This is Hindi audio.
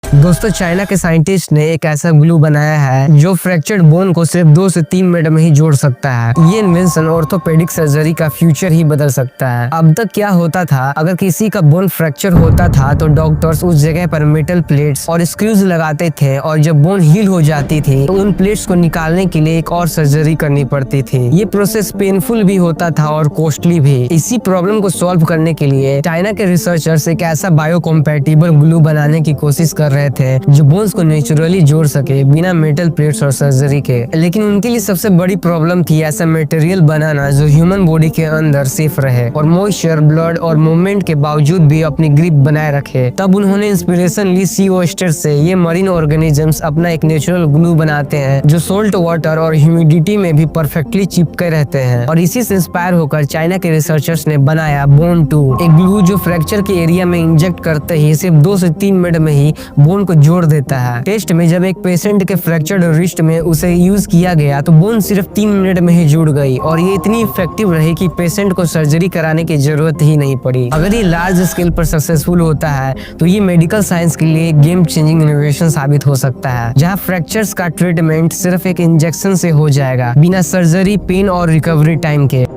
दोस्तों चाइना के साइंटिस्ट ने एक ऐसा ग्लू बनाया है जो फ्रैक्चर्ड बोन को सिर्फ 2 से 3 मिनट में ही जोड़ सकता है। ये इन्वेंशन ऑर्थोपेडिक सर्जरी का फ्यूचर ही बदल सकता है। अब तक क्या होता था, अगर किसी का बोन फ्रैक्चर होता था तो डॉक्टर्स उस जगह पर मेटल प्लेट्स और स्क्रूज लगाते थे और जब बोन हील हो जाती थी तो उन प्लेट्स को निकालने के लिए एक और सर्जरी करनी पड़ती थी। ये प्रोसेस पेनफुल भी होता था और कॉस्टली भी। इसी प्रॉब्लम को सॉल्व करने के लिए चाइना के रिसर्चर्स एक ऐसा बायोकम्पैटिबल ग्लू बनाने की कोशिश कर रहे थे जो बोन्स को नेचुरली जोड़ सके बिना मेटल प्लेट्स और सर्जरी के। लेकिन उनके लिए सबसे बड़ी प्रॉब्लम थी ऐसा मटेरियल बनाना जो ह्यूमन बॉडी के अंदर सेफ रहे और मॉइस्चर, ब्लड और मूवमेंट के बावजूद भी अपनी ग्रिप बनाए रखे। तब उन्होंने इंस्पिरेशन ली सी ओयस्टर से। ये मरीन ऑर्गेनिजम्स अपना एक नेचुरल ग्लू बनाते हैं जो सोल्ट वाटर और ह्यूमिडिटी में भी परफेक्टली चिपके रहते हैं। और इसी से इंस्पायर होकर चाइना के रिसर्चर्स ने बनाया बोन 2, एक ग्लू जो फ्रैक्चर के एरिया में इंजेक्ट करते ही सिर्फ 2 से 3 मिनट में ही बोन को जोड़ देता है। टेस्ट में जब एक पेशेंट के फ्रैक्चर्ड रिस्ट में उसे यूज किया गया तो बोन सिर्फ 3 मिनट में ही जुड़ गई और ये इतनी इफेक्टिव रही कि पेशेंट को सर्जरी कराने की जरूरत ही नहीं पड़ी। अगर ये लार्ज स्केल पर सक्सेसफुल होता है तो ये मेडिकल साइंस के लिए गेम चेंजिंग इनोवेशन साबित हो सकता है, जहाँ फ्रैक्चर्स का ट्रीटमेंट सिर्फ एक इंजेक्शन से हो जाएगा बिना सर्जरी, पेन और रिकवरी टाइम के।